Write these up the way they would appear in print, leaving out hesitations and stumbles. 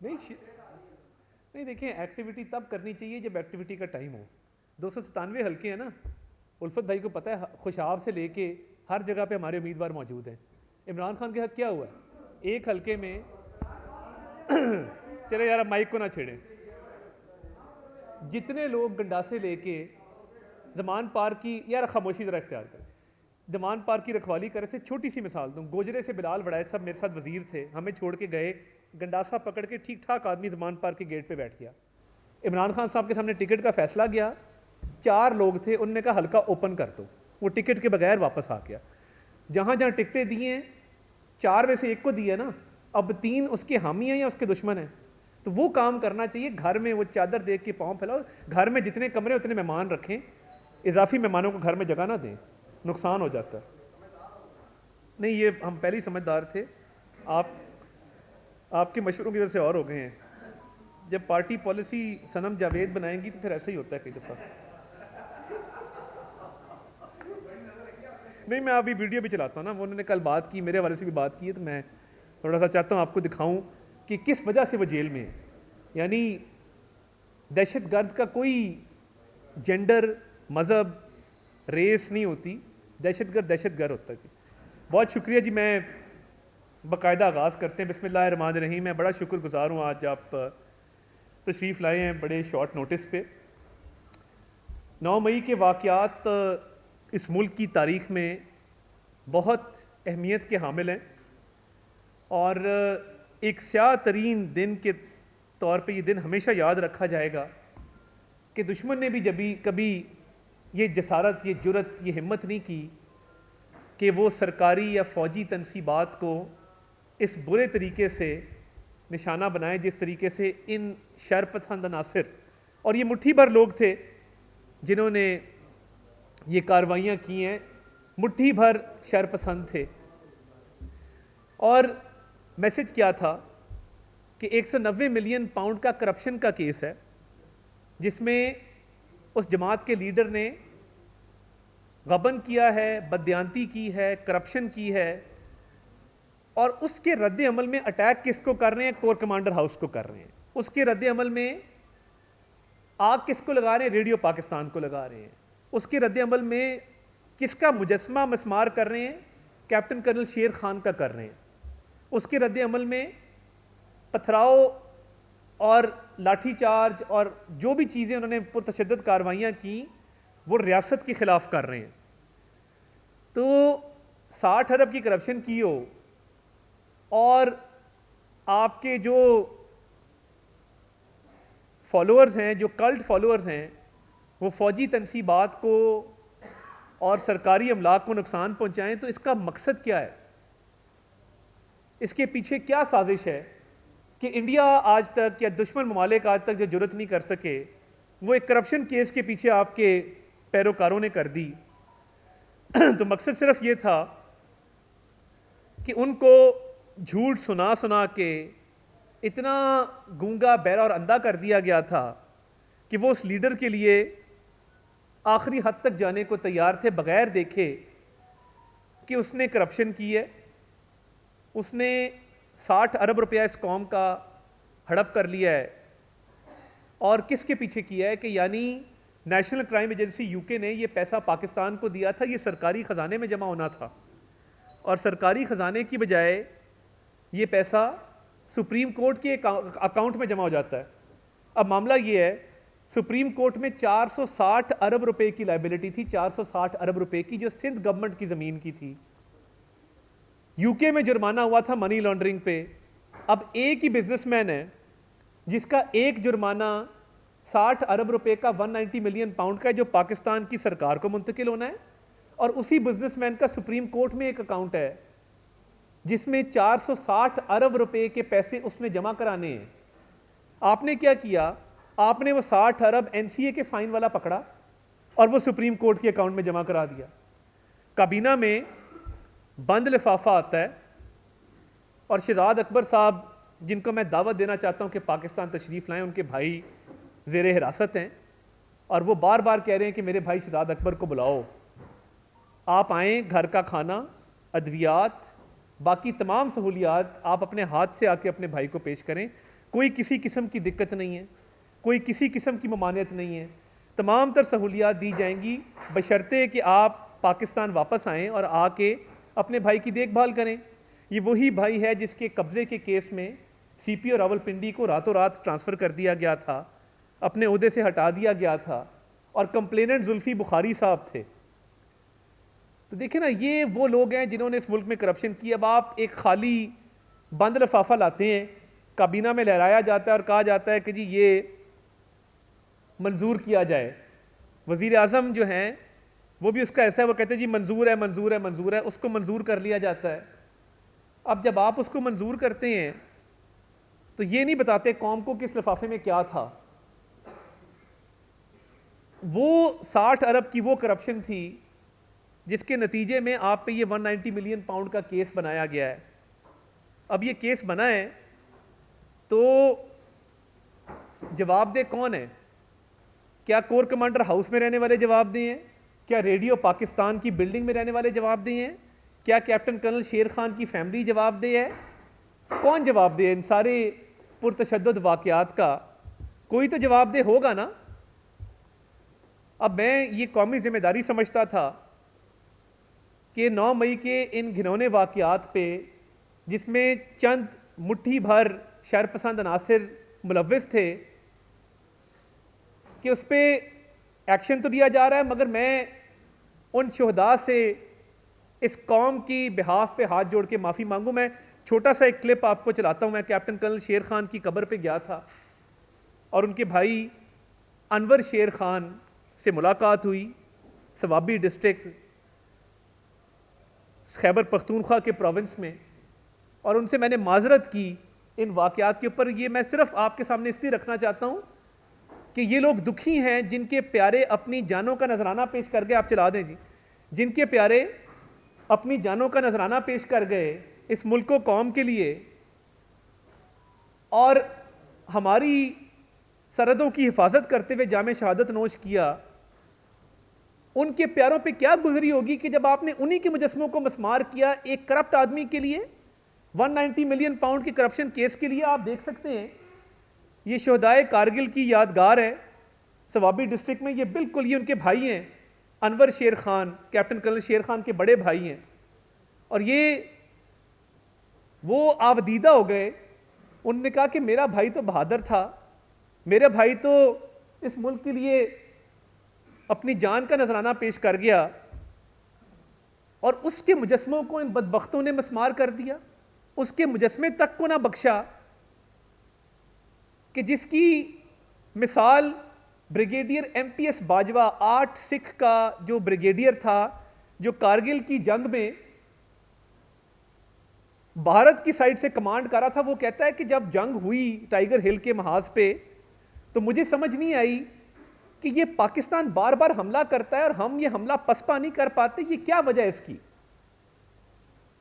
नहीं देखिए, एक्टिविटी तब करनी चाहिए जब एक्टिविटी का टाइम हो। 297 हल्के हैं ना, उल्फत भाई को पता है, खुशाब से लेके हर जगह पे हमारे उम्मीदवार मौजूद हैं। इमरान खान के साथ क्या हुआ, एक हल्के में चले यार, माइक को ना छेड़ें, जितने लोग गंडासे लेके जमान पार्क की, यार खामोशी ज़रा इख्तियार करें, जमान पार्क की रखवाली कर रहे थे। छोटी सी मिसाल दूँ, गोजरे से बिलाल वड़ायत साहब मेरे साथ वजीर थे, हमें छोड़ के गए, गंडासा पकड़ के ठीक ठाक आदमी जमान पार्क के गेट पे बैठ गया। इमरान खान साहब के सामने टिकट का फैसला गया, 4 लोग थे, उनने कहा हल्का ओपन कर दो, वो टिकट के बगैर वापस आ गया। जहाँ जहाँ टिकटें दी हैं, 4 में से 1 को दी है ना, अब 3 उसके हामी हैं या उसके दुश्मन हैं। तो वो काम करना चाहिए। घर में वो चादर देख के पाँव फैलाओ, घर में जितने कमरे उतने मेहमान रखें, इजाफी मेहमानों को घर में जगह ना दें, नुकसान हो जाता है। नहीं, ये हम पहले ही समझदार थे, आपके मशवरों की वजह से और हो गए हैं। जब पार्टी पॉलिसी सनम जावेद बनाएंगी तो फिर ऐसा ही होता है कई दफ़ा। नहीं, मैं अभी वीडियो भी चलाता हूँ ना, वो उन्होंने कल बात की, मेरे वाले से भी बात की है, तो मैं थोड़ा सा चाहता हूँ आपको दिखाऊँ कि किस वजह से वो जेल में है। यानी दहशत गर्द का कोई जेंडर, मज़हब, रेस नहीं होती, दहशत गर्द होता है जी। बहुत शुक्रिया जी। मैं बाकायदा आगाज़ करते हैं, बिस्मिल्लाहिर्रहमानिर्रहीम। मैं बड़ा शुक्रगुजार हूँ, आज आप तशरीफ़ लाए हैं बड़े शॉर्ट नोटिस पे। 9 मई के वाक़यात इस मुल्क की तारीख़ में बहुत अहमियत के हामिल हैं और एक स्याह तरीन दिन के तौर पे ये दिन हमेशा याद रखा जाएगा कि दुश्मन ने भी जब कभी ये जसारत, ये जुरत, ये हिम्मत नहीं की कि वो सरकारी या फ़ौजी तनसीबात को इस बुरे तरीके से निशाना बनाए जिस तरीके से इन शरपसंद अनासिर, और ये मुट्ठी भर लोग थे जिन्होंने ये कार्रवाइयाँ की हैं, मुट्ठी भर शरपसंद थे। और मैसेज क्या था कि 190 मिलियन पाउंड का करप्शन का केस है, जिसमें उस जमात के लीडर ने गबन किया है, बदयांती की है, करप्शन की है, और उसके रद्द अमल में अटैक किसको कर रहे हैं? कोर कमांडर हाउस को कर रहे हैं। उसके रद्द अमल में आग किसको लगा रहे हैं? रेडियो पाकिस्तान को लगा रहे हैं। उसके रद्द अमल में किसका मुजस्मा मस्मार कर रहे हैं? कैप्टन कर्नल शेर खान का कर रहे हैं। उसके रद्द अमल में पथराव और लाठीचार्ज और जो भी चीज़ें उन्होंने पुरतशद्दद कार्रवाइयाँ की, वो रियासत के ख़िलाफ़ कर रहे हैं। तो 60 अरब की करप्शन की हो और आपके जो फॉलोअर्स हैं, जो कल्ट फॉलोअर्स हैं, वो फ़ौजी तनसीबात को और सरकारी अमलाक को नुकसान पहुँचाएँ, तो इसका मकसद क्या है? इसके पीछे क्या साजिश है कि इंडिया आज तक या दुश्मन ममालिक आज तक जो जुर्रत नहीं कर सके, वो एक करप्शन केस के पीछे आपके पैरोकारों ने कर दी। तो मकसद सिर्फ ये था कि उनको झूठ सुना सुना के इतना गूंगा, बहरा और अंधा कर दिया गया था कि वो उस लीडर के लिए आखिरी हद तक जाने को तैयार थे, बगैर देखे कि उसने करप्शन की है, उसने 60 अरब रुपया इस कौम का हड़प कर लिया है। और किसके पीछे किया है कि यानी नेशनल क्राइम एजेंसी यूके ने ये पैसा पाकिस्तान को दिया था, ये सरकारी ख़जाने में जमा होना था, और सरकारी ख़जाने की बजाय ये पैसा सुप्रीम कोर्ट के अकाउंट में जमा हो जाता है। अब मामला ये है, सुप्रीम कोर्ट में 460 अरब रुपए की लाइबिलिटी थी, 460 अरब रुपए की, जो सिंध गवर्नमेंट की ज़मीन की थी। यूके में जुर्माना हुआ था मनी लॉन्ड्रिंग पे। अब एक ही बिजनेसमैन है जिसका एक जुर्माना 60 अरब रुपए का 190 मिलियन पाउंड का है, जो पाकिस्तान की सरकार को मुंतकिल होना है, और उसी बिजनेसमैन का सुप्रीम कोर्ट में एक अकाउंट है जिसमें 460 अरब रुपए के पैसे उसने जमा कराने हैं। आपने क्या किया? आपने वो 60 अरब एनसीए के फाइन वाला पकड़ा और वो सुप्रीम कोर्ट के अकाउंट में जमा करा दिया। काबीना में बंद लिफाफा आता है और शहजाद अकबर साहब, जिनको मैं दावत देना चाहता हूं कि पाकिस्तान तशरीफ़ लाएं, उनके भाई ज़ेर हिरासत हैं और वो बार बार कह रहे हैं कि मेरे भाई शहजाद अकबर को बुलाओ, आप आएँ, घर का खाना, अद्वियात, बाकी तमाम सहूलियात आप अपने हाथ से आके अपने भाई को पेश करें। कोई किसी किस्म की दिक्कत नहीं है, कोई किसी किस्म की ममानियत नहीं है, तमाम तर सहूलियात दी जाएंगी बशर्ते कि आप पाकिस्तान वापस आएँ और आके अपने भाई की देखभाल करें। ये वही भाई है जिसके कब्ज़े के केस में CPO रावलपिंडी को रातों रात ट्रांसफ़र कर दिया गया था, अपने ओहदे से हटा दिया गया था, और कंप्लेनेंट जुल्फ़ी बुखारी साहब थे। तो देखिए ना, ये वो लोग हैं जिन्होंने इस मुल्क में करप्शन की। अब आप एक खाली बंद लिफाफा लाते हैं, काबीना में लहराया जाता है और कहा जाता है कि जी ये मंजूर किया जाए। वज़ीर आज़म जो हैं वो भी उसका ऐसा है, वो कहते हैं जी मंजूर है, मंजूर है, मंजूर है, उसको मंजूर कर लिया जाता है। अब जब आप उसको मंजूर करते हैं तो ये नहीं बताते कौम को किस लिफाफे में क्या था। वो 60 अरब की वो करप्शन थी जिसके नतीजे में आप पे ये 190 मिलियन पाउंड का केस बनाया गया है। अब ये केस बना है तो जवाबदेह कौन है? क्या कोर कमांडर हाउस में रहने वाले जवाबदेह हैं? क्या रेडियो पाकिस्तान की बिल्डिंग में रहने वाले जवाबदेह हैं? क्या कैप्टन कर्नल शेर खान की फैमिली जवाबदेह है? कौन जवाबदेह है इन सारे पुरतशद्दुद वाक़यात का? कोई तो जवाबदेह होगा ना। अब मैं ये कौमी जिम्मेदारी समझता था कि 9 मई के इन घिनौने वाक़यात पे, जिसमें चंद मुट्ठी भर शरपसंद अनासिर मुलव्विस थे, कि उस पर एक्शन तो लिया जा रहा है, मगर मैं उन शहदा से इस कौम की बिहाफ पे हाथ जोड़ के माफ़ी मांगूँ। मैं छोटा सा एक क्लिप आपको चलाता हूँ। मैं कैप्टन कर्नल शेर खान की कब्र पे गया था और उनके भाई अनवर शेर खान से मुलाकात हुई, सवाबी डिस्ट्रिक्ट खैबर पख्तूनख्वा के प्रोविंस में, और उनसे मैंने माजरत की इन वाक़यात के ऊपर। ये मैं सिर्फ आपके सामने इसलिए रखना चाहता हूँ कि ये लोग दुखी हैं जिनके प्यारे अपनी जानों का नजराना पेश कर गए। आप चला दें जी। जिनके प्यारे अपनी जानों का नजराना पेश कर गए इस मुल्क को कौम के लिए, और हमारी सरहदों की हिफाजत करते हुए जामे शहादत नोश किया, उनके प्यारों पे क्या गुजरी होगी कि जब आपने उन्हीं के मुजस्मों को मस्मार किया एक करप्ट आदमी के लिए, 190 मिलियन पाउंड के करप्शन केस के लिए। आप देख सकते हैं ये शहदाए कारगिल की यादगार है सवाबी डिस्ट्रिक्ट में। ये बिल्कुल ये उनके भाई हैं, अनवर शेर खान, कैप्टन कर्नल शेर खान के बड़े भाई हैं, और ये वो आबदीदा हो गए। उन्होंने कहा कि मेरा भाई तो बहादुर था, मेरे भाई तो इस मुल्क के लिए अपनी जान का नजराना पेश कर गया, और उसके मुजस्मों को इन बदबख्तों ने मस्मार कर दिया। उसके मुजस्मे तक को ना बख्शा कि जिसकी मिसाल ब्रिगेडियर MPS बाजवा, 8 सिख का जो ब्रिगेडियर था, जो कारगिल की जंग में भारत की साइड से कमांड कर रहा था। वो कहता है कि जब जंग हुई टाइगर हिल के महाज पे, तो मुझे समझ नहीं आई कि ये पाकिस्तान बार बार हमला करता है और हम ये हमला पसपा नहीं कर पाते, ये क्या वजह है इसकी।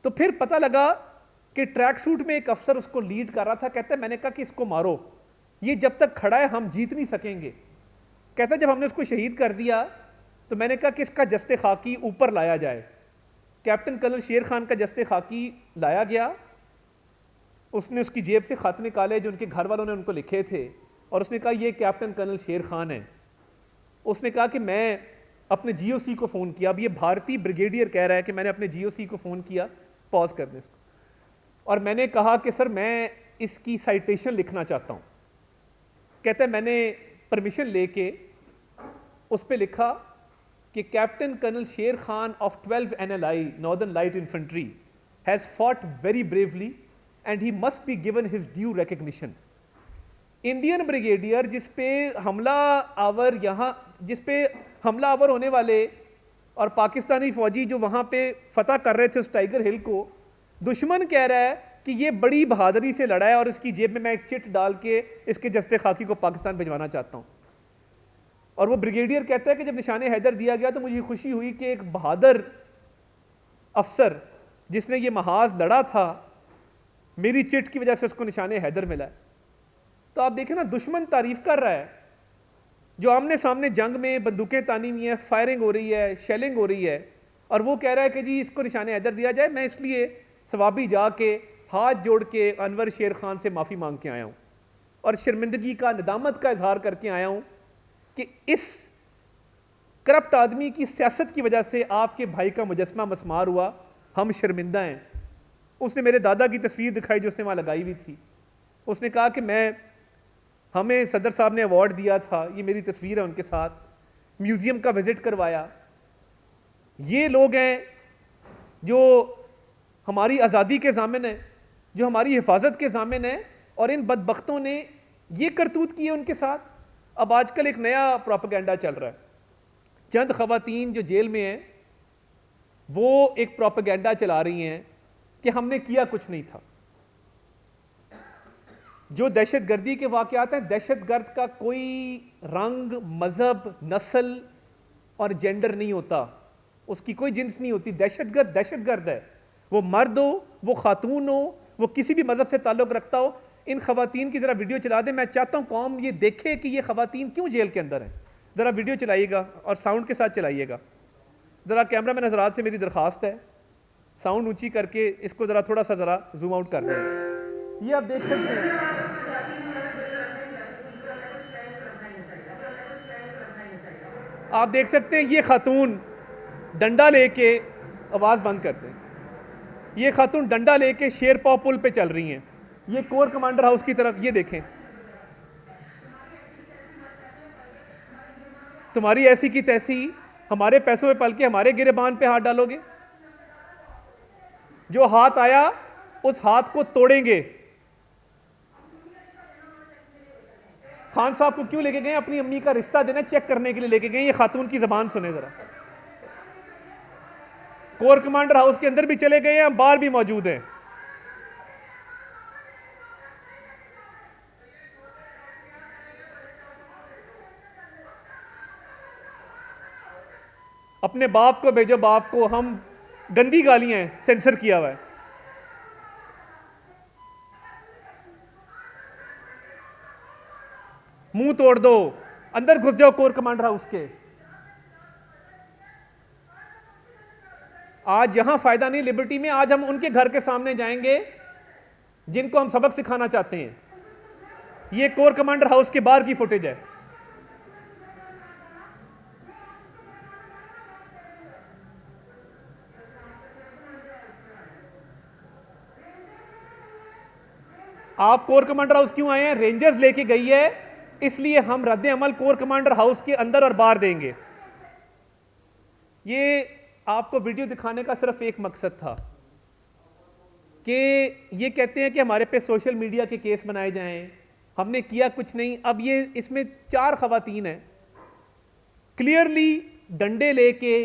तो फिर पता लगा कि ट्रैक सूट में एक अफसर उसको लीड कर रहा था। कहता है मैंने कहा कि इसको मारो, ये जब तक खड़ा है हम जीत नहीं सकेंगे। कहता है जब हमने उसको शहीद कर दिया तो मैंने कहा कि इसका जस्ते खाकी ऊपर लाया जाए। कैप्टन कर्नल शेर खान का जस्ते खाकी लाया गया। उसने उसकी जेब से खत निकाले जो उनके घर वालों ने उनको लिखे थे, और उसने कहा ये कैप्टन कर्नल शेर खान है। उसने कहा कि मैं अपने GOC को फ़ोन किया। अब ये भारतीय ब्रिगेडियर कह रहा है कि मैंने अपने GOC को फ़ोन किया, पॉज कर दें इसको, और मैंने कहा कि सर मैं इसकी साइटेशन लिखना चाहता हूँ। कहता है मैंने परमिशन लेके उस पर लिखा कि कैप्टन कर्नल शेर Khan of 12 NLI northern light infantry has fought very bravely and he must be given his due recognition. Indian brigadier जिस पे हमला आवर होने वाले और पाकिस्तानी फौजी जो वहाँ पे फतह कर रहे थे उस टाइगर हिल को, दुश्मन कह रहा है कि ये बड़ी बहादुरी से लड़ा है और इसकी जेब में मैं एक चिट डाल के इसके जस्ते खाकी को पाकिस्तान भिजवाना चाहता हूँ। और वो ब्रिगेडियर कहता है कि जब निशाने हैदर दिया गया तो मुझे खुशी हुई कि एक बहादुर अफसर जिसने ये महाज लड़ा था, मेरी चिट की वजह से उसको निशाने हैदर मिला है। तो आप देखें ना, दुश्मन तारीफ कर रहा है, जो आमने सामने जंग में बंदूकें तानी हुई हैं, फायरिंग हो रही है, शेलिंग हो रही है, और वो कह रहा है कि जी इसको निशाने हैदर दिया जाए। मैं इसलिए सवाबी जाके हाथ जोड़ के अनवर शेर खान से माफ़ी मांग के आया हूँ। और शर्मिंदगी का, नदामत का इजहार करके आया हूं कि इस करप्ट आदमी की सियासत की वजह से आपके भाई का मुजस्मा मस्मार हुआ, हम शर्मिंदा हैं। उसने मेरे दादा की तस्वीर दिखाई जो उसने वहाँ लगाई हुई थी। उसने कहा कि हमें सदर साहब ने अवार्ड दिया था, ये मेरी तस्वीर है उनके साथ, म्यूज़ियम का विज़िट करवाया। ये लोग हैं जो हमारी आज़ादी के ज़ामिन हैं, जो हमारी हिफाजत के ज़ामिन हैं, और इन बदबख्तों ने ये करतूत किए उनके साथ। अब आजकल एक नया प्रोपेगेंडा चल रहा है, चंद ख़वातीन जो जेल में हैं वो एक प्रोपेगेंडा चला रही हैं कि हमने किया कुछ नहीं था। जो दहशतगर्दी के वाक़यात हैं, दहशतगर्द का कोई रंग, मज़हब, नस्ल और जेंडर नहीं होता, उसकी कोई जिन्स नहीं होती। दहशतगर्द दहशतगर्द है, वो मर्द हो, वो खातून हो, वो किसी भी मज़हब से ताल्लुक़ रखता हो। इन ख़वातीन की ज़रा वीडियो चला दें। मैं चाहता हूँ कौम ये देखे कि ये ख़वातीन क्यों जेल के अंदर हैं। ज़रा वीडियो चलाइएगा और साउंड के साथ चलाइएगा। ज़रा कैमरा मैन हज़रात से मेरी दरख्वास्त है, साउंड ऊंची करके इसको ज़रा थोड़ा सा ज़रा जूम आउट कर दें। ये आप देख सकते हैं, आप देख सकते हैं ये खातून डंडा लेके, आवाज़ बंद कर दें, ये खातून डंडा लेके शेरपाव पुल पे चल रही हैं। ये कोर कमांडर हाउस की तरफ, ये देखें, तुम्हारी ऐसी की तैसी, हमारे पैसों में पल के हमारे गिरेबान पे हाथ डालोगे। जो हाथ आया उस हाथ को तोड़ेंगे। खान साहब को क्यों लेके गए? अपनी अम्मी का रिश्ता देना चेक करने के लिए लेके गए। ये खातून की जबान सुने जरा। कोर कमांडर हाउस के अंदर भी चले गए हैं, बाहर भी मौजूद हैं। अपने बाप को भेजो, बाप को। हम गंदी गालियां हैं, सेंसर किया हुआ है। मुंह तोड़ दो, अंदर घुस जाओ कोर कमांडर हाउस के। आज यहां फायदा नहीं लिबर्टी में, आज हम उनके घर के सामने जाएंगे जिनको हम सबक सिखाना चाहते हैं। ये कोर कमांडर हाउस के बाहर की फुटेज है। आप कोर कमांडर हाउस क्यों आए हैं? रेंजर्स लेके गई है, इसलिए हम रद्द अमल कोर कमांडर हाउस के अंदर और बाहर देंगे। ये आपको वीडियो दिखाने का सिर्फ एक मकसद था कि ये कहते हैं कि हमारे पे सोशल मीडिया के केस बनाए जाएं, हमने किया कुछ नहीं। अब ये इसमें 4 ख़वातीन हैं, क्लियरली डंडे लेके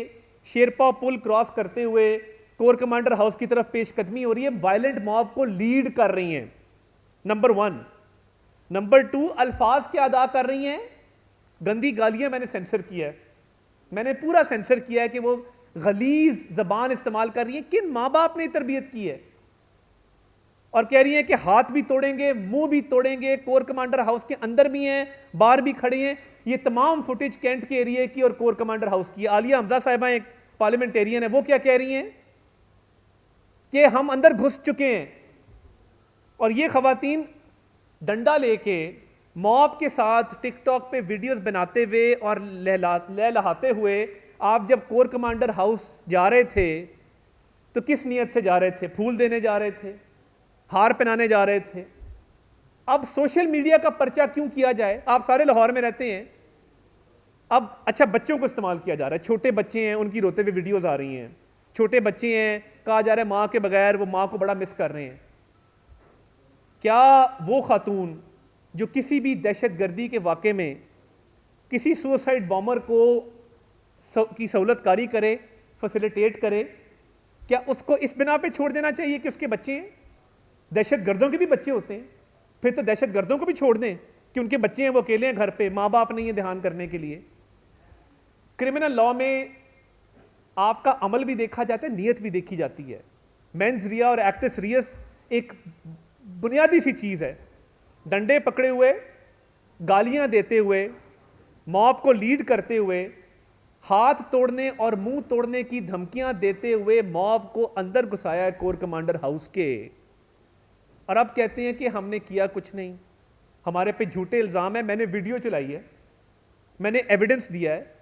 शेरपा पुल क्रॉस करते हुए कोर कमांडर हाउस की तरफ पेशकदमी हो रही है, वायलेंट मॉब को लीड कर रही हैं, नंबर 1। नंबर 2, अल्फाज क्या अदा कर रही हैं? गंदी गालियां मैंने सेंसर किया है, मैंने पूरा सेंसर किया है कि वो गलीज जबान इस्तेमाल कर रही है। किन माँ बाप ने तरबियत की है? और कह रही हैं कि हाथ भी तोड़ेंगे, मुंह भी तोड़ेंगे। कोर कमांडर हाउस के अंदर भी हैं, बाहर भी खड़े हैं। ये तमाम फुटेज कैंट के एरिया की और कोर कमांडर हाउस की। आलिया हमजा साहिबा एक पार्लियामेंटेरियन है, वो क्या कह रही हैं कि हम अंदर घुस चुके हैं। और ये खवातीन डंडा लेके मॉब के साथ टिकटॉक पे वीडियोस बनाते हुए और लहलाते हुए, आप जब कोर कमांडर हाउस जा रहे थे तो किस नियत से जा रहे थे? फूल देने जा रहे थे, हार पहनाने जा रहे थे। अब सोशल मीडिया का पर्चा क्यों किया जाए? आप सारे लाहौर में रहते हैं। अब अच्छा, बच्चों को इस्तेमाल किया जा रहा है, छोटे बच्चे हैं, उनकी रोते हुए वीडियोस आ रही हैं। छोटे बच्चे हैं, कहा जा रहा है माँ के बगैर वो माँ को बड़ा मिस कर रहे हैं। क्या वो खातून जो किसी भी दहशतगर्दी के वाक़े में किसी सुसाइड बॉम्बर की सहूलतकारी करे, फैसिलिटेट करे, क्या उसको इस बिना पे छोड़ देना चाहिए कि उसके बच्चे हैं? दहशतगर्दों के भी बच्चे होते हैं, फिर तो दहशतगर्दों को भी छोड़ दें कि उनके बच्चे हैं, वो अकेले हैं घर पे, माँ बाप नहीं है ध्यान करने के लिए। क्रिमिनल लॉ में आपका अमल भी देखा जाता है, नीयत भी देखी जाती है। मेंस रिया और एक्टस रियस एक बुनियादी सी चीज़ है। डंडे पकड़े हुए, गालियां देते हुए, मॉब को लीड करते हुए, हाथ तोड़ने और मुंह तोड़ने की धमकियां देते हुए मॉब को अंदर घुसाया है कोर कमांडर हाउस के। और अब कहते हैं कि हमने किया कुछ नहीं। हमारे पे झूठे इल्ज़ाम है, मैंने वीडियो चलाई है, मैंने एविडेंस दिया है,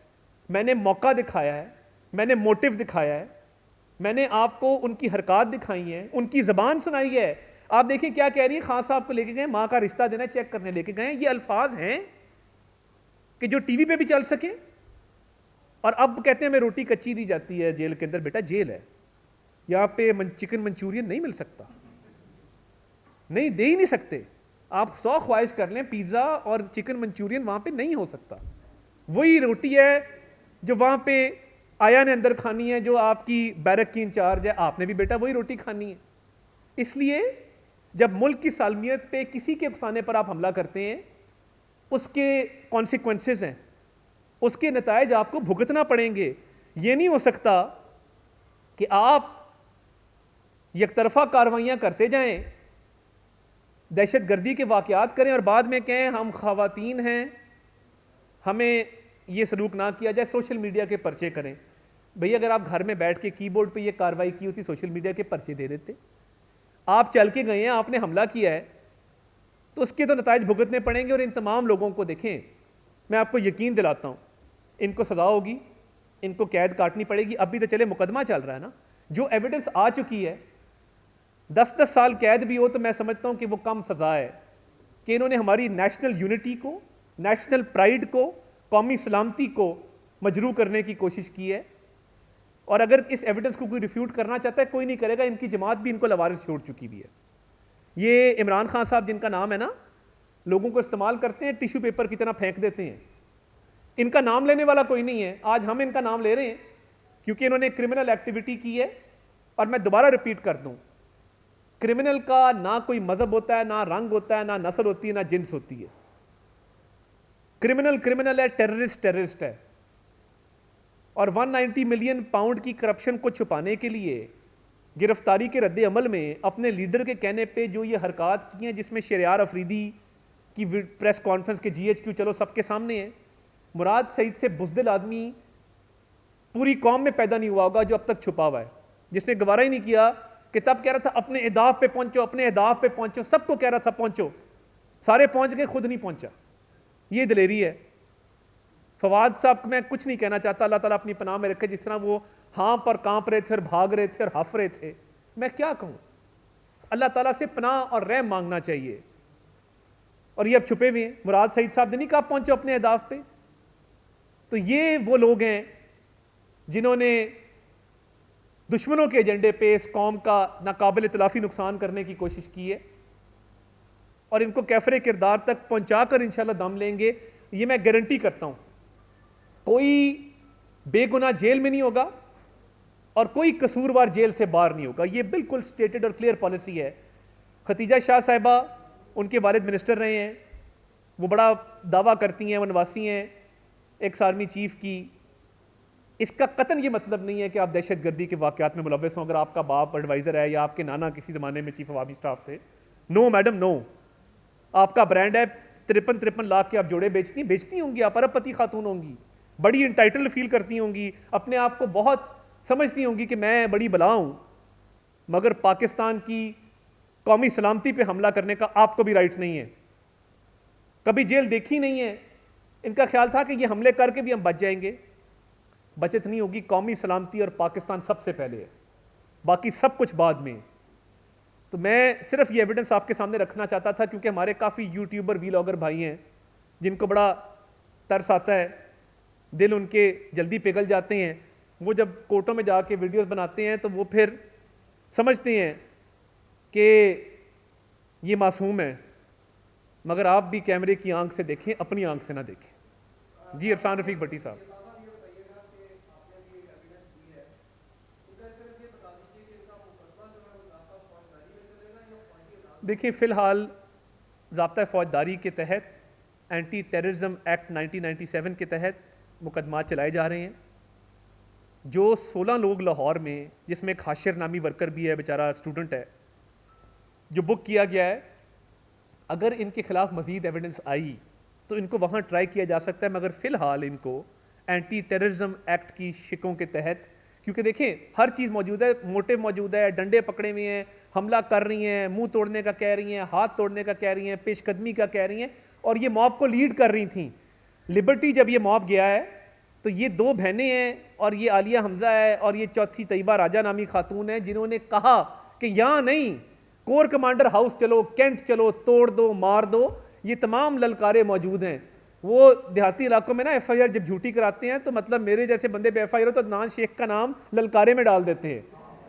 मैंने मौका दिखाया है, मैंने मोटिव दिखाया है, मैंने आपको उनकी हरकत दिखाई है, उनकी ज़बान सुनाई है। आप देखिए क्या कह रही है, खान साहब को लेके गए, माँ का रिश्ता देना चेक करने लेके गए। ये अल्फाज हैं कि जो टीवी पे भी चल सके। और अब कहते हैं हमें रोटी कच्ची दी जाती है जेल के अंदर। बेटा जेल है, यहाँ पे चिकन मंचूरियन नहीं मिल सकता, नहीं दे ही नहीं सकते। आप 100 ख्वाहिश कर लें, पिज़्ज़ा और चिकन मंचूरियन वहाँ पे नहीं हो सकता। वही रोटी है जो वहाँ पे आया ने अंदर खानी है, जो आपकी बैरक की इंचार्ज है, आपने भी बेटा वही रोटी खानी है। इसलिए जब मुल्क की सालमियत पे किसी के उकसाने पर आप हमला करते हैं, उसके कॉन्सिक्वेंसेस हैं, उसके नतायज आपको भुगतना पड़ेंगे। ये नहीं हो सकता कि आप यकतरफा कार्रवाइयाँ करते जाएं, दहशत गर्दी के वाक़यात करें और बाद में कहें हम ख़वातीन हैं, हमें ये सलूक ना किया जाए, सोशल मीडिया के पर्चे करें। भई अगर आप घर में बैठ के कीबोर्ड पे ये कार्रवाई की होती, सोशल मीडिया के पर्चे दे देते। आप चल के गए हैं, आपने हमला किया है, तो उसके तो नतायज भुगतने पड़ेंगे। और इन तमाम लोगों को देखें, मैं आपको यकीन दिलाता हूँ, इनको सज़ा होगी, इनको कैद काटनी पड़ेगी। अभी तो चले मुकदमा चल रहा है ना, जो एविडेंस आ चुकी है, 10-10 साल कैद भी हो तो मैं समझता हूँ कि वो कम सज़ा है कि इन्होंने हमारी नेशनल यूनिटी को, नेशनल प्राइड को, कौमी सलामती को मजरू करने की कोशिश की है। और अगर इस एविडेंस को कोई रिफ्यूट करना चाहता है, कोई नहीं करेगा। इनकी जमात भी इनको लवारिस छोड़ चुकी हुई है। ये इमरान खान साहब जिनका नाम है ना, लोगों को इस्तेमाल करते हैं, टिश्यू पेपर की तरह फेंक देते हैं। इनका नाम लेने वाला कोई नहीं है। आज हम इनका नाम ले रहे हैं क्योंकि इन्होंने क्रिमिनल एक्टिविटी की है। और मैं दोबारा रिपीट कर दूं, क्रिमिनल का ना कोई मजहब होता है, ना रंग होता है, ना नस्ल होती है, ना जिन्स होती है। क्रिमिनल क्रिमिनल है, टेररिस्ट टेररिस्ट है। और 190 मिलियन पाउंड की करप्शन को छुपाने के लिए गिरफ्तारी के रद्द अमल में अपने लीडर के कहने पे जो ये हरकत की हैं, जिसमें शरियार अफरीदी की प्रेस कॉन्फ्रेंस के GHQ चलो सबके सामने है, मुराद सईद से बुज़दिल आदमी पूरी कौम में पैदा नहीं हुआ होगा जो अब तक छुपा हुआ है, जिसने गवारा ही नहीं किया कि तब कह रहा था अपने अहदाफ पे पहुंचो, अपने अहदाफ पे पहुंचो, सबको कह रहा था पहुंचो, सारे पहुंच गए, खुद नहीं पहुंचा। ये दलेरी है। फवाद साहब को मैं कुछ नहीं कहना चाहता, अल्लाह ताला अपनी पनाह में रखे। जिस तरह वो हाँ पर कांप रहे थे और भाग रहे थे और हफ रहे थे, मैं क्या कहूँ। अल्लाह ताला से पनाह और रहम मांगना चाहिए। और ये अब छुपे हुए हैं। मुराद सईद साहब ने नहीं कहा पहुंचो अपने अहदाफ पे। तो ये वो लोग हैं जिन्होंने दुश्मनों के एजेंडे पे इस कौम का नाकाबिल इतलाफी नुकसान करने की कोशिश की है और इनको कैफरे किरदार तक पहुंचाकर इंशाल्लाह दम लेंगे। ये मैं गारंटी करता हूं। कोई बेगुनाह जेल में नहीं होगा और कोई कसूरवार जेल से बाहर नहीं होगा। ये बिल्कुल स्टेटेड और क्लियर पॉलिसी है। खतीजा शाह साहिबा, उनके वालिद मिनिस्टर रहे हैं, वो बड़ा दावा करती हैं, वनवासी हैं, एक्स आर्मी चीफ की। इसका कतन ये मतलब नहीं है कि आप दहशत गर्दी के वाक़यात में मुलव्वस हों अगर आपका बाप एडवाइज़र है या आपके नाना किसी ज़माने में चीफ ऑफ आर्मी स्टाफ थे। No madam no. आपका ब्रांड है, 53 लाख के आप जोड़े बेचती होंगी, आप अरबपति खातून होंगी, बड़ी इंटाइटल्ड फील करती होंगी, अपने आप को बहुत समझती होंगी कि मैं बड़ी बला हूँ, मगर पाकिस्तान की कौमी सलामती पे हमला करने का आपको भी राइट नहीं है। कभी जेल देखी नहीं है। इनका ख्याल था कि ये हमले करके भी हम बच जाएंगे। बचत नहीं होगी। कौमी सलामती और पाकिस्तान सबसे पहले है, बाकी सब कुछ बाद में। तो मैं सिर्फ ये एविडेंस आपके सामने रखना चाहता था क्योंकि हमारे काफ़ी यूट्यूबर वीलॉगर भाई हैं जिनको बड़ा तरस आता है, दिल उनके जल्दी पिघल जाते हैं। वो जब कोर्टों में जाके वीडियोस बनाते हैं तो वो फिर समझते हैं कि ये मासूम है, मगर आप भी कैमरे की आंख से देखें, अपनी आंख से ना देखें। जी अफसान रफीक भट्टी साहब। देखिए फ़िलहाल ज़ाब्ता फ़ौजदारी के तहत एंटी टेररिज्म एक्ट 1997 के तहत मुकदमा चलाए जा रहे हैं। जो 16 लोग लाहौर में, जिसमें एक हाशिर नामी वर्कर भी है, बेचारा स्टूडेंट है, जो बुक किया गया है, अगर इनके ख़िलाफ़ मज़ीद एविडेंस आई तो इनको वहाँ ट्राई किया जा सकता है। मगर फ़िलहाल इनको एंटी टेररिज्म एक्ट की शिकों के तहत क्योंकि देखें हर चीज़ मौजूद है, मोटिव मौजूद है, डंडे पकड़े हुए हैं, हमला कर रही हैं, मुंह तोड़ने का कह रही हैं, हाथ तोड़ने का कह रही हैं, पेशकदमी का कह रही हैं, और ये मॉब को लीड कर रही थी। लिबर्टी जब ये मॉब गया है तो ये दो बहनें हैं और ये आलिया हमजा है और ये चौथी तैयबा राजा नामी खातून है, जिन्होंने कहा कि यहाँ नहीं, कोर कमांडर हाउस चलो, कैंट चलो, तोड़ दो, मार दो। ये तमाम ललकारे मौजूद हैं। वो देहाती इलाकों में ना FIR जब झूठी कराते हैं तो मतलब मेरे जैसे बंदे पे FIR हो तो अदनान शेख का नाम ललकारे में डाल देते हैं।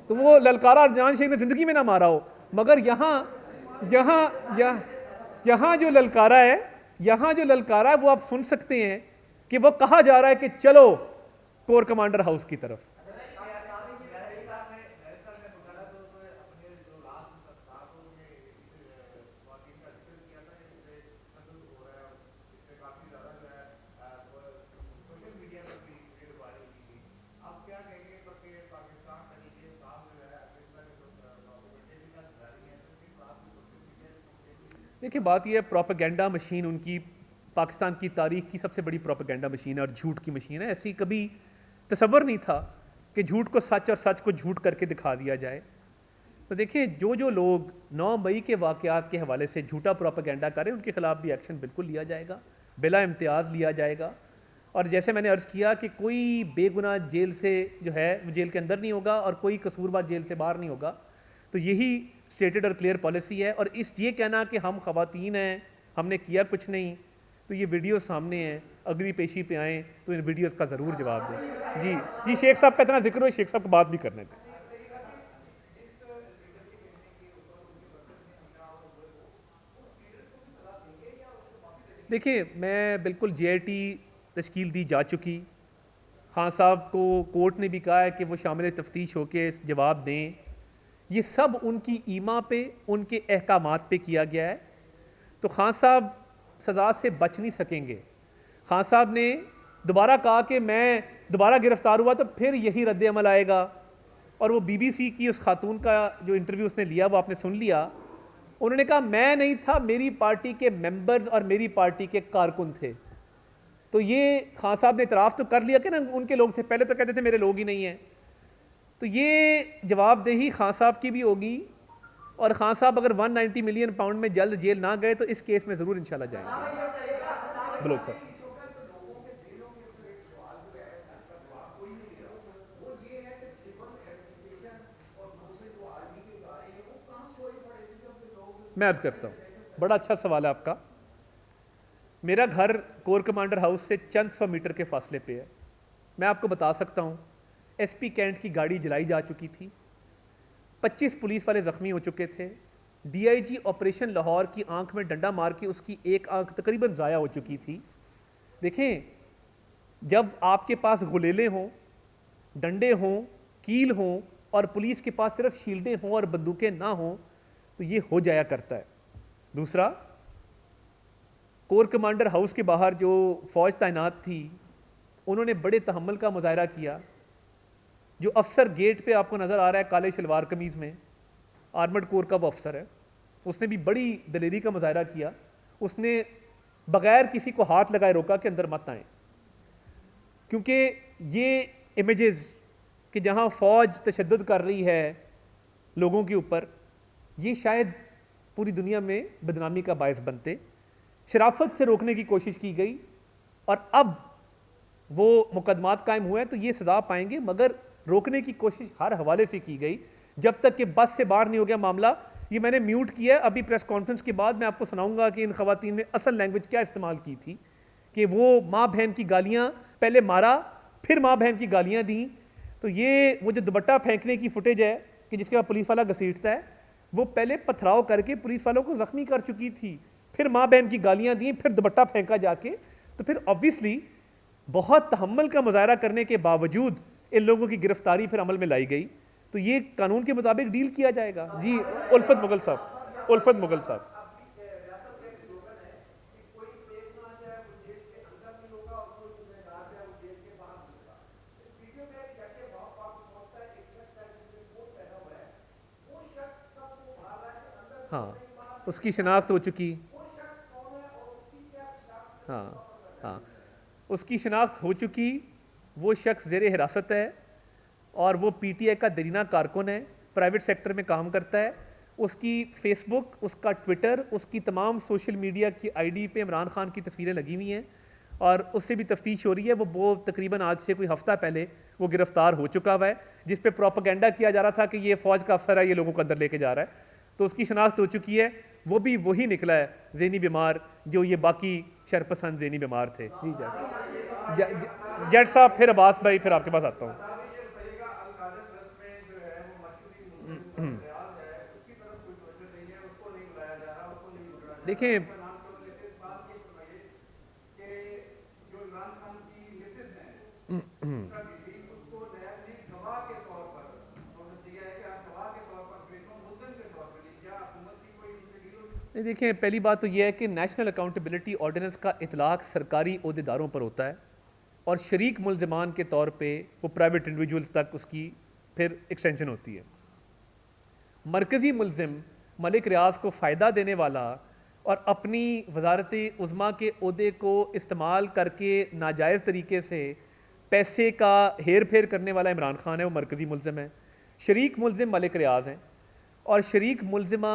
तो वो ललकारा अदनान शेख ने ज़िंदगी में ना मारा हो, मगर यहाँ जो ललकारा है वो आप सुन सकते हैं कि वो कहा जा रहा है कि चलो कोर कमांडर हाउस की तरफ। देखिए बात यह है, प्रोपेगेंडा मशीन उनकी पाकिस्तान की तारीख की सबसे बड़ी प्रोपेगेंडा मशीन है और झूठ की मशीन है। ऐसी कभी तसव्वुर नहीं था कि झूठ को सच और सच को झूठ करके दिखा दिया जाए। तो देखिए जो लोग 9 मई के वाक़यात के हवाले से झूठा प्रोपेगेंडा करें उनके खिलाफ भी एक्शन बिल्कुल लिया जाएगा, बिला इम्तियाज़ लिया जाएगा। और जैसे मैंने अर्ज़ किया कि कोई बेगुनाह जेल से जो है वो जेल के अंदर नहीं होगा और कोई कसूरवार जेल से बाहर नहीं होगा। तो यही स्टेटेड और क्लियर पॉलिसी है। और ये कहना कि हम ख़वातीन हैं, हमने किया कुछ नहीं, तो ये वीडियो सामने हैं, अगली पेशी पे आएँ तो इन वीडियोज़ का ज़रूर जवाब दें। जी शेख साहब का इतना जिक्र हो, शेख साहब को बात भी करने दें। देखिए मैं बिल्कुल JIT तश्कील दी जा चुकी, खान साहब को कोर्ट ने भी कहा है कि वो शामिल तफ्तीश होके जवाब दें। ये सब उनकी ईमा पे, उनके अहकामात पे किया गया है। तो खान साहब सज़ा से बच नहीं सकेंगे। खान साहब ने दोबारा कहा कि मैं दोबारा गिरफ़्तार हुआ तो फिर यही रद्द अमल आएगा। और वो BBC की उस खातून का जो इंटरव्यू उसने लिया वो आपने सुन लिया। उन्होंने कहा मैं नहीं था, मेरी पार्टी के मेंबर्स और मेरी पार्टी के कारकुन थे। तो ये खान साहब ने इतराफ़ तो कर लिया कि ना उनके लोग थे, पहले तो कहते थे मेरे लोग ही नहीं हैं। तो ये जवाबदेही खान साहब की भी होगी। और खान साहब अगर 190 मिलियन पाउंड में जल्द जेल ना गए तो इस केस में ज़रूर इंशाल्लाह जाएंगे। बलोच साहब मैं अर्ज़ करता हूँ, बड़ा अच्छा सवाल है आपका। मेरा घर कोर कमांडर हाउस से चंद 100 मीटर के फासले पे है। मैं आपको बता सकता हूँ SP कैंट की गाड़ी जलाई जा चुकी थी, 25 पुलिस वाले ज़ख्मी हो चुके थे। DIG ऑपरेशन लाहौर की आंख में डंडा मार के उसकी एक आंख तकरीबन ज़ाया हो चुकी थी। देखें जब आपके पास गुलेले हों, डंडे हों, कील हों और पुलिस के पास सिर्फ शील्डें हों और बंदूकें ना हों तो ये हो जाया करता है। दूसरा, कोर कमांडर हाउस के बाहर जो फ़ौज तैनात थी उन्होंने बड़े तहम्मुल का मुजाहरा किया। जो अफसर गेट पे आपको नज़र आ रहा है काले शलवार कमीज़ में, आर्मर्ड कोर का वो अफसर है, उसने भी बड़ी दलेरी का मुजाहरा किया। उसने बग़ैर किसी को हाथ लगाए रोका कि अंदर मत आएँ, क्योंकि ये इमेजेस कि जहाँ फ़ौज तशद्दुद कर रही है लोगों के ऊपर, ये शायद पूरी दुनिया में बदनामी का बायस बनते। शराफत से रोकने की कोशिश की गई और अब वो मुकदमात कायम हुए तो ये सज़ा पाएंगे, मगर रोकने की कोशिश हर हवाले से की गई जब तक कि बस से बाहर नहीं हो गया मामला। ये मैंने म्यूट किया है, अभी प्रेस कॉन्फ्रेंस के बाद मैं आपको सुनाऊंगा कि इन खवातीन ने असल लैंग्वेज क्या इस्तेमाल की थी, कि वो माँ बहन की गालियाँ, पहले मारा फिर माँ बहन की गालियाँ दी। तो ये वो जो दुपट्टा फेंकने की फुटेज है कि जिसके बाद पुलिस वाला घसीटता है, वो पहले पथराव करके पुलिस वालों को ज़ख्मी कर चुकी थी, फिर माँ बहन की गालियाँ दी, फिर दुपट्टा फेंका जाके। तो फिर ऑब्वियसली बहुत तहम्मुल का मुजाहरा करने के बावजूद इन लोगों की गिरफ्तारी फिर अमल में लाई गई। तो ये कानून के मुताबिक डील किया जाएगा। जी उल्फत मुगल साहब, उल्फत मुगल साहब, हाँ उसकी शनाख्त हो चुकी, हाँ उसकी शनाख्त हो चुकी, वो शख्स ज़ेर हिरासत है। और वो पीटीआई का दरीना कारकुन है, प्राइवेट सेक्टर में काम करता है। उसकी फेसबुक, उसका ट्विटर, उसकी तमाम सोशल मीडिया की आईडी पे इमरान खान की तस्वीरें लगी हुई हैं और उससे भी तफ्तीश हो रही है। वो तकरीबन आज से कोई हफ्ता पहले वो गिरफ्तार हो चुका हुआ है, जिस पे प्रोपेगेंडा किया जा रहा था कि ये फ़ौज का अफसर है, ये लोगों को अंदर लेके जा रहा है। तो उसकी शनाख्त हो चुकी है। वो भी वही निकला है ज़हनी बीमार जो ये बाकी शरपसंद ज़हनी बीमार थे। जी जट साहब, फिर अब्बास भाई, फिर आपके पास आता हूँ। देखिए, नहीं देखिए, पहली बात तो यह है कि नेशनल अकाउंटेबिलिटी ऑर्डिनेंस का इतलाक़ सरकारी ओहदेदारों पर होता है और शरीक मुलजमान के तौर पे वो प्राइवेट इंडिविजुअल्स तक उसकी फिर एक्सटेंशन होती है। मरकज़ी मुलजिम मलिक रियाज को फ़ायदा देने वाला और अपनी वजारत उज़्मा के ओहदे को इस्तेमाल करके नाजायज़ तरीके से पैसे का हेर फेर करने वाला इमरान खान है, वो मरकज़ी मुलजिम है। शरीक मुलजिम मलिक रियाज हैं और शरीक मुलजिमा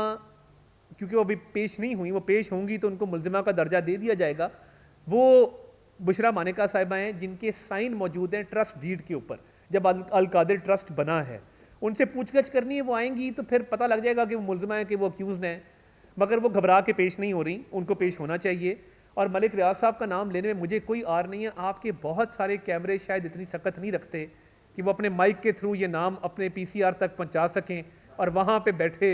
क्योंकि वो अभी पेश नहीं हुई, वो पेश होंगी तो उनको मुलजिमा का दर्जा दे दिया जाएगा। वो बुशरा मानिका साहिबा हैं जिनके साइन मौजूद हैं ट्रस्ट डीड के ऊपर, जब अल कादिर ट्रस्ट बना है। उनसे पूछगछ करनी है, वो आएंगी तो फिर पता लग जाएगा कि वो मुलजिमा है कि वो अक्यूज़ हैं, मगर वो घबरा के पेश नहीं हो रही, उनको पेश होना चाहिए। और मलिक रियाज साहब का नाम लेने में मुझे कोई आर नहीं है। आपके बहुत सारे कैमरे शायद इतनी सख्त नहीं रखते कि वो अपने माइक के थ्रू ये नाम अपने पीसीआर तक पहुंचा सकें और वहाँ पे बैठे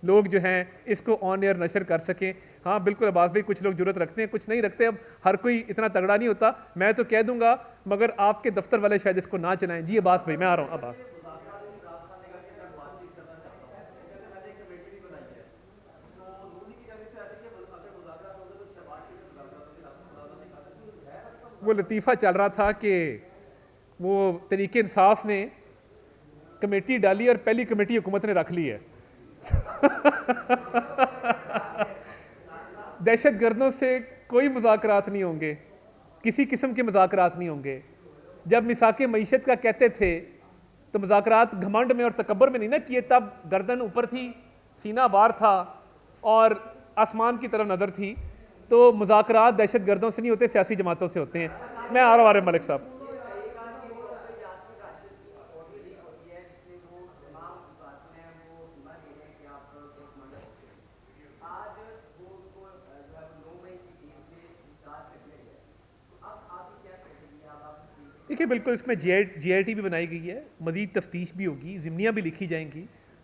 लोग जो हैं इसको ऑन एयर नशर कर सकें। हाँ बिल्कुल अब्बास भाई, कुछ लोग जरूरत रखते हैं, कुछ नहीं रखते। अब हर कोई इतना तगड़ा नहीं होता, मैं तो कह दूंगा, मगर आपके दफ्तर वाले शायद इसको ना चलाएं। जी अब्बास भाई, मैं आ रहा हूँ। अब्बास, वो लतीफ़ा चल रहा था कि वो तरीके इंसाफ ने कमेटी डाली और पहली कमेटी हुकूमत ने रख ली है। दहशत गर्दों से कोई मुज़ाकरात नहीं होंगे, किसी किस्म के मुज़ाकरात नहीं होंगे। जब मिसाके मईशत का कहते थे तो मुज़ाकरात घमंड में और तकब्बर में नहीं ना किए, तब गर्दन ऊपर थी, सीना बार था और आसमान की तरफ नज़र थी। तो मुज़ाकरात दहशत गर्दों से नहीं होते, सियासी जमातों से होते हैं। मैं आ रहा हूँ मलिक साहब। देखिए बिल्कुल, इसमें GIT भी बनाई गई है, मज़ीद तफ्तीश भी होगी, ज़िम्नियाँ भी लिखी जाएंगी,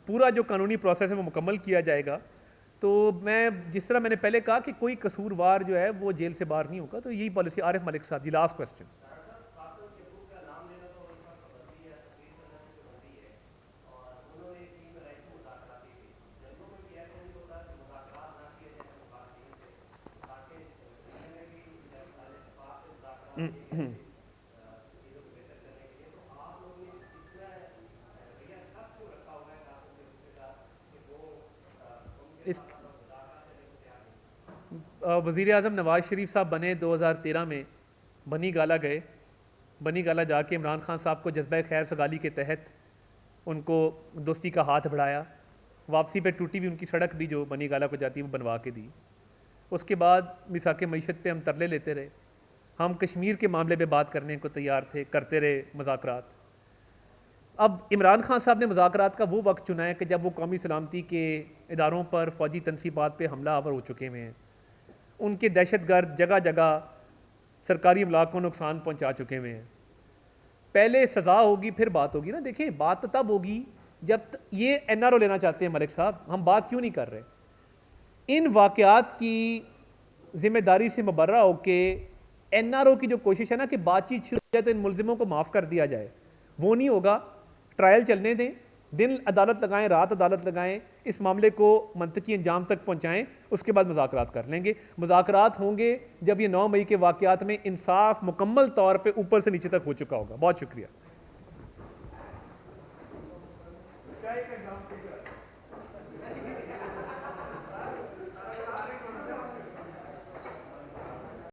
पूरा जो कानूनी प्रोसेस है वो मुकम्मल किया जाएगा। तो मैं जिस तरह मैंने पहले कहा कि कोई कसूरवार जो है वो जेल से बाहर नहीं होगा, तो यही पॉलिसी। आरिफ मलिक साहब जी, लास्ट क्वेश्चन। इस वज़ीर आज़म नवाज़ शरीफ साहब बने 2013 में, बनी गाला गए। बनी गाला जाके इमरान खान साहब को जज्बा खैर सगाली के तहत उनको दोस्ती का हाथ बढ़ाया। वापसी पे टूटी हुई उनकी सड़क भी जो बनी गाला को जाती है वो बनवा के दी। उसके बाद मिसाके मईशत पे हम तरले लेते रहे, हम कश्मीर के मामले पे बात करने को तैयार थे, करते रहे मुज़ाकरात। अब इमरान खान साहब ने मुज़ाकरात का वो वक्त चुना है कि जब वो कौमी सलामती के इदारों पर फ़ौजी तनसीबात पे हमला आवर हो चुके हुए हैं, उनके दहशतगर्द जगह जगह सरकारी अमलाक को नुकसान पहुंचा चुके हुए हैं। पहले सज़ा होगी फिर बात होगी ना। देखिए, बात तो तब होगी जब ये NRO लेना चाहते हैं मलिक साहब, हम बात क्यों नहीं कर रहे? इन वाक़यात की ज़िम्मेदारी से मुबर्रा होके NRO की जो कोशिश है ना कि बातचीत शुरू हो जाए तो इन मुलजिमों को माफ़ कर दिया जाए, वो नहीं होगा। ट्रायल चलने दें, दिन अदालत लगाएं, रात अदालत लगाएं, इस मामले को मंतकी अंजाम तक पहुंचाएं, उसके बाद मुज़ाकरात कर लेंगे। मुज़ाकरात होंगे जब ये 9 मई के वाक़यात में इंसाफ मुकम्मल तौर पे ऊपर से नीचे तक हो चुका होगा। बहुत शुक्रिया।